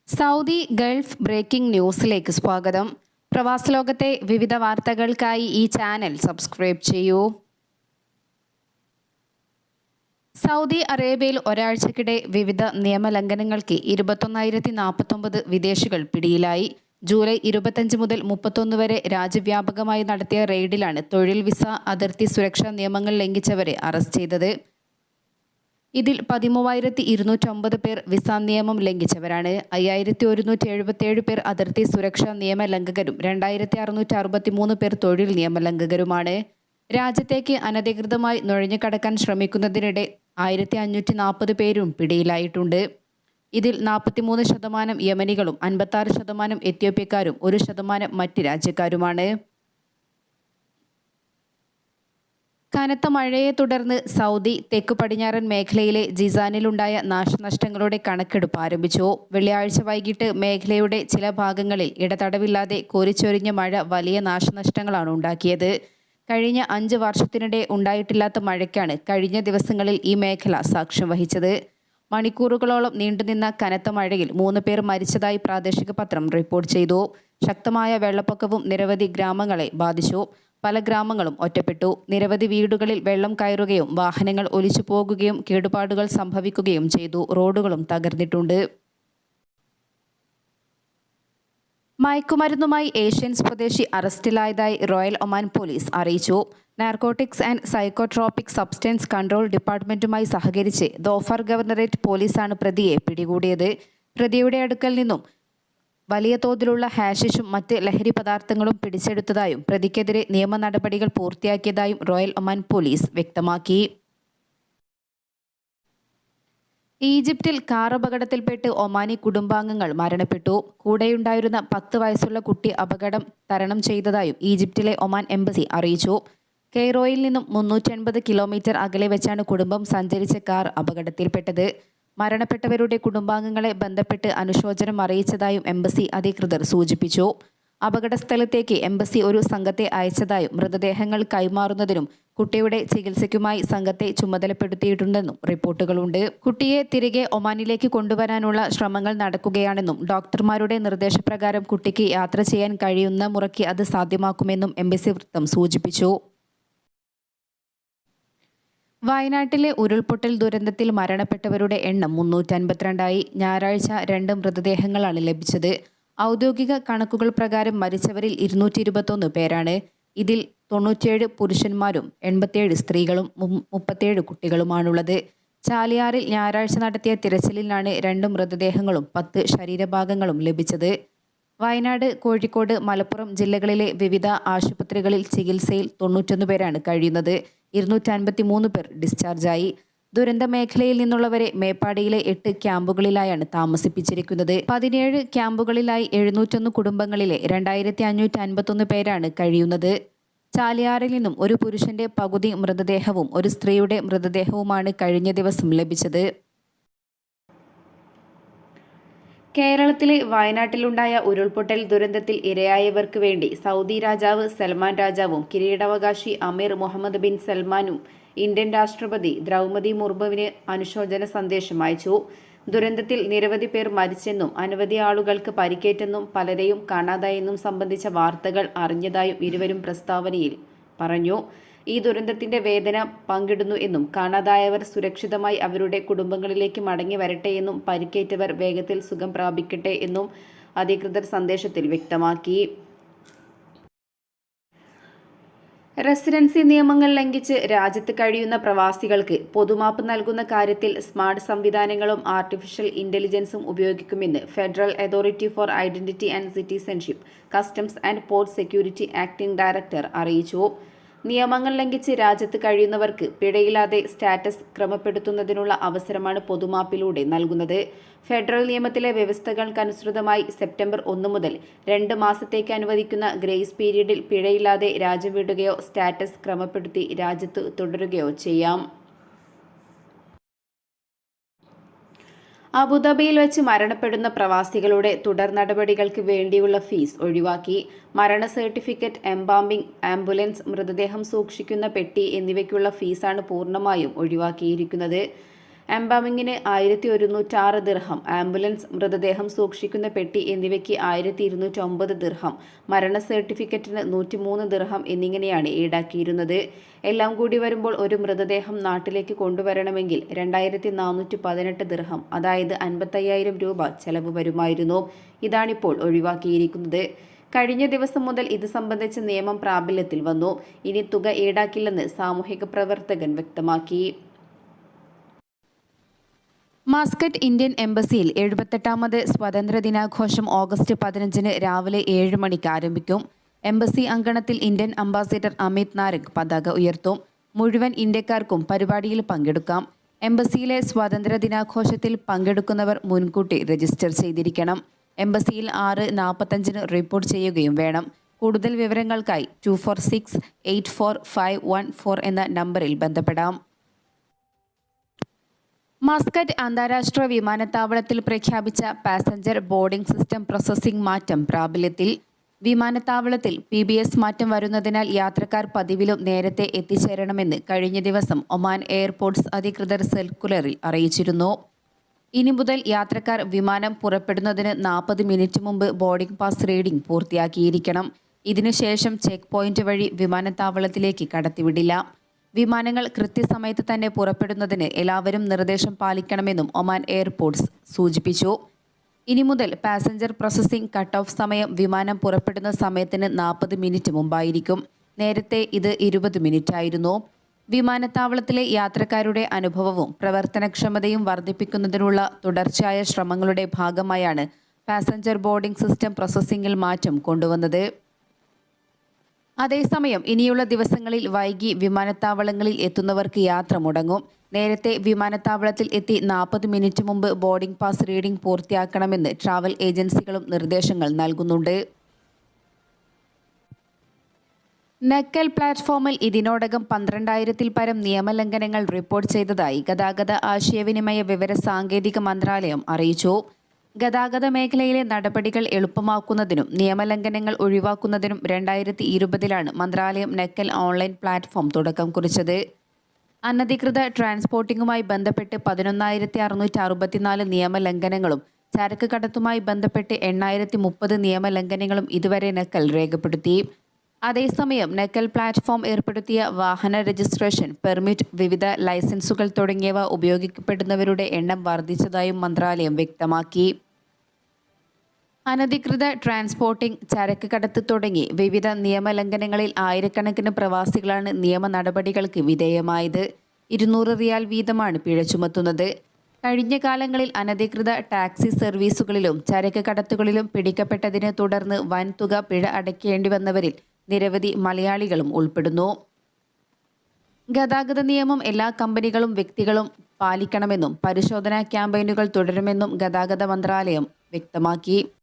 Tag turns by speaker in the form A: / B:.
A: Saudi Gulf breaking ന്യൂസിലേക്ക് സ്വാഗതം. പ്രവാസലോകത്തെ വിവിധ വാർത്തകൾക്കായി ഈ ചാനൽ സബ്സ്ക്രൈബ് ചെയ്യൂ. സൗദി അറേബ്യയിൽ ഒരാഴ്ചക്കിടെ വിവിധ നിയമലംഘനങ്ങൾക്ക് 21,049 വിദേശികൾ പിടിയിലായി. ജൂലൈ 25 മുതൽ 31 വരെ രാജ്യവ്യാപകമായി നടത്തിയ റെയ്ഡിലാണ് തൊഴിൽ വിസ, അതിർത്തി സുരക്ഷാ നിയമങ്ങൾ ലംഘിച്ചവരെ അറസ്റ്റ് ചെയ്തത്. ഇതിൽ 13,209 പേർ വിസ നിയമം ലംഘിച്ചവരാണ്. 5,177 പേർ അതിർത്തി സുരക്ഷാ നിയമലംഘകരും 2,663 പേർ തൊഴിൽ നിയമലംഘകരുമാണ്. രാജ്യത്തേക്ക് അനധികൃതമായി നുഴഞ്ഞുകടക്കാൻ ശ്രമിക്കുന്നതിനിടെ 1,540 പേരും പിടിയിലായിട്ടുണ്ട്. ഇതിൽ 43% യമനികളും 56% എത്യോപ്യക്കാരും 1% മറ്റ് രാജ്യക്കാരുമാണ്. കനത്ത മഴയെ തുടർന്ന് സൗദി തെക്കു പടിഞ്ഞാറൻ മേഖലയിലെ ജിസാനിലുണ്ടായ നാശനഷ്ടങ്ങളുടെ കണക്കെടുപ്പ് ആരംഭിച്ചു. വെള്ളിയാഴ്ച വൈകിട്ട് മേഖലയുടെ ചില ഭാഗങ്ങളിൽ ഇടതടവില്ലാതെ കോരിച്ചൊരിഞ്ഞ മഴ വലിയ നാശനഷ്ടങ്ങളാണ് ഉണ്ടാക്കിയത്. കഴിഞ്ഞ 5 വർഷത്തിനിടെ ഉണ്ടായിട്ടില്ലാത്ത മഴയ്ക്കാണ് കഴിഞ്ഞ ദിവസങ്ങളിൽ ഈ മേഖല സാക്ഷ്യം വഹിച്ചത്. മണിക്കൂറുകളോളം നീണ്ടുനിന്ന കനത്ത മഴയിൽ 3 പേർ മരിച്ചതായി പ്രാദേശിക പത്രം റിപ്പോർട്ട് ചെയ്തു. ശക്തമായ വെള്ളപ്പൊക്കവും നിരവധി ഗ്രാമങ്ങളെ ബാധിച്ചു. പല ഗ്രാമങ്ങളും ഒറ്റപ്പെട്ടു. നിരവധി വീടുകളിൽ വെള്ളം കയറുകയും വാഹനങ്ങൾ ഒലിച്ചു പോകുകയും കേടുപാടുകൾ സംഭവിക്കുകയും ചെയ്തു. റോഡുകളും തകർന്നിട്ടുണ്ട്. മയക്കുമരുന്നുമായി ഏഷ്യൻ സ്വദേശി അറസ്റ്റിലായതായി റോയൽ ഒമാൻ പോലീസ് അറിയിച്ചു. Narcotics and psychotropic substance control ഡിപ്പാർട്ട്മെന്റുമായി സഹകരിച്ച് ദോഫർ ഗവർണറേറ്റ് പോലീസാണ് പ്രതിയെ പിടികൂടിയത്. പ്രതിയുടെ അടുക്കൽ നിന്നും വലിയ തോതിലുള്ള ഹാഷിഷും മറ്റ് ലഹരി പദാർത്ഥങ്ങളും പിടിച്ചെടുത്തതായും പ്രതിക്കെതിരെ നിയമ നടപടികൾ പൂർത്തിയാക്കിയതായും റോയൽ ഒമാൻ പോലീസ് വ്യക്തമാക്കി. ഈജിപ്തിൽ കാർ അപകടത്തിൽപ്പെട്ട് ഒമാനി കുടുംബാംഗങ്ങൾ മരണപ്പെട്ടു. കൂടെയുണ്ടായിരുന്ന 10 വയസ്സുള്ള കുട്ടി അപകടം തരണം ചെയ്തതായും ഈജിപ്തിലെ ഒമാൻ എംബസി അറിയിച്ചു. കെയ്റോയിൽ നിന്നും 380 കിലോമീറ്റർ അകലെ വെച്ചാണ് കുടുംബം സഞ്ചരിച്ച കാർ അപകടത്തിൽപ്പെട്ടത്. മരണപ്പെട്ടവരുടെ കുടുംബാംഗങ്ങളെ ബന്ധപ്പെട്ട് അനുശോചനം അറിയിച്ചതായും എംബസി അധികൃതർ സൂചിപ്പിച്ചു. അപകടസ്ഥലത്തേക്ക് എംബസി ഒരു സംഘത്തെ അയച്ചതായും മൃതദേഹങ്ങൾ കൈമാറുന്നതിനും കുട്ടിയുടെ ചികിത്സയ്ക്കുമായി സംഘത്തെ ചുമതലപ്പെടുത്തിയിട്ടുണ്ടെന്നും റിപ്പോർട്ടുകളുണ്ട്. കുട്ടിയെ തിരികെ ഒമാനിലേക്ക് കൊണ്ടുവരാനുള്ള ശ്രമങ്ങൾ നടക്കുകയാണെന്നും ഡോക്ടർമാരുടെ നിർദ്ദേശപ്രകാരം കുട്ടിക്ക് യാത്ര ചെയ്യാൻ കഴിയുന്ന മുറയ്ക്ക് അത് സാധ്യമാക്കുമെന്നും എംബസി വൃത്തം സൂചിപ്പിച്ചു. വയനാട്ടിലെ ഉരുൾപൊട്ടൽ ദുരന്തത്തിൽ മരണപ്പെട്ടവരുടെ എണ്ണം 352ആയി. ഞായറാഴ്ച 2 മൃതദേഹങ്ങളാണ് ലഭിച്ചത്. ഔദ്യോഗിക കണക്കുകൾ പ്രകാരം മരിച്ചവരിൽ 221 പേരാണ്. ഇതിൽ 97 പുരുഷന്മാരും 87 സ്ത്രീകളും 37 കുട്ടികളുമാണുള്ളത്. ചാലിയാറിൽ ഞായറാഴ്ച നടത്തിയ തിരച്ചിലിലാണ് 2 മൃതദേഹങ്ങളും 10 ശരീരഭാഗങ്ങളും ലഭിച്ചത്. വയനാട്, കോഴിക്കോട്, മലപ്പുറം ജില്ലകളിലെ വിവിധ ആശുപത്രികളിൽ ചികിത്സയിൽ 91 പേരാണ് കഴിയുന്നത്. 253 പേർ ഡിസ്ചാർജായി. ദുരന്ത മേഖലയിൽ നിന്നുള്ളവരെ മേപ്പാടിയിലെ 8 ക്യാമ്പുകളിലായാണ് താമസിപ്പിച്ചിരിക്കുന്നത്. 17 ക്യാമ്പുകളിലായി 701 കുടുംബങ്ങളിലെ 2,551 പേരാണ് കഴിയുന്നത്. ചാലിയാറിൽ നിന്നും ഒരു പുരുഷന്റെ പകുതി മൃതദേഹവും ഒരു സ്ത്രീയുടെ മൃതദേഹവുമാണ് കഴിഞ്ഞ ദിവസം ലഭിച്ചത്. കേരളത്തിലെ വയനാട്ടിലുണ്ടായ ഉരുൾപൊട്ടൽ ദുരന്തത്തിൽ ഇരയായവർക്ക് വേണ്ടി സൗദി രാജാവ് സൽമാൻ രാജാവും കിരീടാവകാശി അമീർ മുഹമ്മദ് ബിൻ സൽമാനും ഇന്ത്യൻ രാഷ്ട്രപതി ദ്രൗപദി മുർമുവിന് അനുശോചന സന്ദേശം അയച്ചു. ദുരന്തത്തിൽ നിരവധി പേർ മരിച്ചെന്നും അനവധി ആളുകൾക്ക് പരിക്കേറ്റെന്നും പലരെയും കാണാതായെന്നും സംബന്ധിച്ച വാർത്തകൾ അറിഞ്ഞതായും ഇരുവരും പ്രസ്താവനയിൽ പറഞ്ഞു. ഈ ദുരന്തത്തിന്റെ വേദന പങ്കിടുന്നു എന്നും കാണാതായവർ സുരക്ഷിതമായി അവരുടെ കുടുംബങ്ങളിലേക്ക് മടങ്ങി വരട്ടെ എന്നും പരിക്കേറ്റവർ വേഗത്തിൽ സുഖം പ്രാപിക്കട്ടെ എന്നും അധികൃതർ സന്ദേശത്തിൽ വ്യക്തമാക്കി. റെസിഡൻസി നിയമങ്ങൾ ലംഘിച്ച് രാജ്യത്ത് കഴിയുന്ന പ്രവാസികൾക്ക് പൊതുമാപ്പ് നൽകുന്ന കാര്യത്തിൽ സ്മാർട്ട് സംവിധാനങ്ങളും ആർട്ടിഫിഷ്യൽ ഇന്റലിജൻസും ഉപയോഗിക്കുമെന്ന് federal authority four identity and citizenship, customs and port security acting director അറിയിച്ചു. നിയമങ്ങൾ ലംഘിച്ച് രാജ്യത്ത് കഴിയുന്നവർക്ക് പിഴയില്ലാതെ സ്റ്റാറ്റസ് ക്രമപ്പെടുത്തുന്നതിനുള്ള അവസരമാണ് പൊതുമാപ്പിലൂടെ നൽകുന്നത്. ഫെഡറൽ നിയമത്തിലെ വ്യവസ്ഥകൾക്കനുസൃതമായി സെപ്റ്റംബർ 1 മുതൽ 2 മാസത്തേക്ക് അനുവദിക്കുന്ന ഗ്രേസ് പീരീഡിൽ പിഴയില്ലാതെ രാജ്യം വിടുകയോ സ്റ്റാറ്റസ് ക്രമപ്പെടുത്തി രാജ്യത്ത് തുടരുകയോ ചെയ്യാം. അബുദാബിയിൽ വെച്ച് മരണപ്പെടുന്ന പ്രവാസികളുടെ തുടർ നടപടികൾക്ക് വേണ്ടിയുള്ള ഫീസ് ഒഴിവാക്കി. മരണ സർട്ടിഫിക്കറ്റ്, എംബാമിംഗ്, ആംബുലൻസ്, മൃതദേഹം സൂക്ഷിക്കുന്ന പെട്ടി എന്നിവയ്ക്കുള്ള ഫീസാണ് പൂർണ്ണമായും ഒഴിവാക്കിയിരിക്കുന്നത്. എംബാമിങ്ങിന് 1106 ദിർഹം, ആംബുലൻസ്, മൃതദേഹം സൂക്ഷിക്കുന്ന പെട്ടി എന്നിവയ്ക്ക് 1209 ദിർഹം, മരണ സർട്ടിഫിക്കറ്റിന് 103 ദിർഹം എന്നിങ്ങനെയാണ് ഈടാക്കിയിരുന്നത്. എല്ലാം കൂടി വരുമ്പോൾ ഒരു മൃതദേഹം നാട്ടിലേക്ക് കൊണ്ടുവരണമെങ്കിൽ 2418 ദിർഹം, അതായത് 55,000 രൂപ ചെലവ് വരുമായിരുന്നു. ഇതാണിപ്പോൾ ഒഴിവാക്കിയിരിക്കുന്നത്. കഴിഞ്ഞ ദിവസം മുതൽ ഇത് സംബന്ധിച്ച നിയമം പ്രാബല്യത്തിൽ വന്നു. ഇനി തുക ഈടാക്കില്ലെന്ന് സാമൂഹിക പ്രവർത്തകൻ വ്യക്തമാക്കി. മസ്കറ്റ് ഇന്ത്യൻ എംബസിയിൽ 78ാമത് സ്വാതന്ത്ര്യദിനാഘോഷം ഓഗസ്റ്റ് 15 രാവിലെ 7 മണിക്ക് ആരംഭിക്കും. എംബസി അങ്കണത്തിൽ ഇന്ത്യൻ അംബാസിഡർ അമിത് നാരംഗ് പതാക ഉയർത്തും. മുഴുവൻ ഇന്ത്യക്കാർക്കും പരിപാടിയിൽ പങ്കെടുക്കാം. എംബസിയിലെ സ്വാതന്ത്ര്യദിനാഘോഷത്തിൽ പങ്കെടുക്കുന്നവർ മുൻകൂട്ടി രജിസ്റ്റർ ചെയ്തിരിക്കണം. എംബസിയിൽ 6:45 റിപ്പോർട്ട് ചെയ്യുകയും വേണം. കൂടുതൽ വിവരങ്ങൾക്കായി 24684514 എന്ന നമ്പറിൽ ബന്ധപ്പെടാം. മസ്കറ്റ് അന്താരാഷ്ട്ര വിമാനത്താവളത്തിൽ പ്രഖ്യാപിച്ച പാസഞ്ചർ ബോർഡിംഗ് സിസ്റ്റം പ്രോസസ്സിംഗ് മാറ്റം പ്രാബല്യത്തിൽ. വിമാനത്താവളത്തിൽ PBS മാറ്റം വരുന്നതിനാൽ യാത്രക്കാർ പതിവിലും നേരത്തെ എത്തിച്ചേരണമെന്ന് കഴിഞ്ഞ ദിവസം ഒമാൻ എയർപോർട്ട്സ് അധികൃതർ സർക്കുലറിൽ അറിയിച്ചിരുന്നു. ഇനി മുതൽ യാത്രക്കാർ വിമാനം പുറപ്പെടുന്നതിന് 40 മിനിറ്റ് മുമ്പ് ബോർഡിംഗ് പാസ് റീഡിംഗ് പൂർത്തിയാക്കിയിരിക്കണം. ഇതിനുശേഷം ചെക്ക് പോയിന്റ് വഴി വിമാനത്താവളത്തിലേക്ക് കടത്തിവിടില്ല. വിമാനങ്ങൾ കൃത്യസമയത്ത് തന്നെ പുറപ്പെടുന്നതിന് എല്ലാവരും നിർദ്ദേശം പാലിക്കണമെന്നും ഒമാൻ എയർപോർട്ട്സ് സൂചിപ്പിച്ചു. ഇനി മുതൽ പാസഞ്ചർ പ്രോസസ്സിംഗ് കട്ട് ഓഫ് സമയം വിമാനം പുറപ്പെടുന്ന സമയത്തിന് 40 മിനിറ്റ് മുമ്പായിരിക്കും. നേരത്തെ ഇത് 20 മിനിറ്റായിരുന്നു. വിമാനത്താവളത്തിലെ യാത്രക്കാരുടെ അനുഭവവും പ്രവർത്തനക്ഷമതയും വർദ്ധിപ്പിക്കുന്നതിനുള്ള തുടർച്ചയായ ശ്രമങ്ങളുടെ ഭാഗമായാണ് പാസഞ്ചർ ബോർഡിംഗ് സിസ്റ്റം പ്രോസസ്സിംഗിൽ മാറ്റം കൊണ്ടുവന്നത്. അതേസമയം ഇനിയുള്ള ദിവസങ്ങളിൽ വൈകി വിമാനത്താവളങ്ങളിൽ എത്തുന്നവർക്ക് യാത്ര മുടങ്ങും. നേരത്തെ വിമാനത്താവളത്തിൽ എത്തി 40 മിനിറ്റ് മുമ്പ് ബോർഡിംഗ് പാസ് റീഡിംഗ് പൂർത്തിയാക്കണമെന്ന് ട്രാവൽ ഏജൻസികളും നിർദ്ദേശങ്ങൾ നൽകുന്നുണ്ട്. നക്കൽ പ്ലാറ്റ്ഫോമിൽ ഇതിനോടകം 12,000-ൽ പരം നിയമലംഘനങ്ങൾ റിപ്പോർട്ട് ചെയ്തതായി ഗതാഗത ആശയവിനിമയ വിവര സാങ്കേതിക മന്ത്രാലയം അറിയിച്ചു. ഗതാഗത മേഖലയിലെ നടപടികൾ എളുപ്പമാക്കുന്നതിനും നിയമലംഘനങ്ങൾ ഒഴിവാക്കുന്നതിനും 2020-ലാണ് മന്ത്രാലയം നക്കൽ ഓൺലൈൻ പ്ലാറ്റ്ഫോം തുടക്കം കുറിച്ചത്. അനധികൃത ട്രാൻസ്പോർട്ടിംഗുമായി ബന്ധപ്പെട്ട് 11,664 നിയമലംഘനങ്ങളും ചരക്ക് കടത്തുമായി ബന്ധപ്പെട്ട് 8,030 നിയമലംഘനങ്ങളും ഇതുവരെ നക്കൽ രേഖപ്പെടുത്തി. അതേസമയം നക്കൽ പ്ലാറ്റ്ഫോം ഏർപ്പെടുത്തിയ വാഹന രജിസ്ട്രേഷൻ, പെർമിറ്റ്, വിവിധ ലൈസൻസുകൾ തുടങ്ങിയവ ഉപയോഗിക്കപ്പെടുന്നവരുടെ എണ്ണം വർദ്ധിച്ചതായും മന്ത്രാലയം വ്യക്തമാക്കി. അനധികൃത ട്രാൻസ്പോർട്ടിംഗ്, ചരക്ക് കടത്ത് തുടങ്ങി വിവിധ നിയമലംഘനങ്ങളിൽ ആയിരക്കണക്കിന് പ്രവാസികളാണ് നിയമ നടപടികൾക്ക് വിധേയമായത്. 200 റിയാൽ വീതമാണ് പിഴ ചുമത്തുന്നത്. കഴിഞ്ഞ കാലങ്ങളിൽ അനധികൃത ടാക്സി സർവീസുകളിലും ചരക്ക് കടത്തുകളിലും പിടിക്കപ്പെട്ടതിനെ തുടർന്ന് വൻതുക പിഴ അടയ്ക്കേണ്ടി വന്നവരിൽ നിരവധി മലയാളികളും ഉൾപ്പെടുന്നു. ഗതാഗത നിയമം എല്ലാ കമ്പനികളും വ്യക്തികളും പാലിക്കണമെന്നും പരിശോധനാ ക്യാമ്പയിനുകൾ തുടരുമെന്നും ഗതാഗത മന്ത്രാലയം വ്യക്തമാക്കി.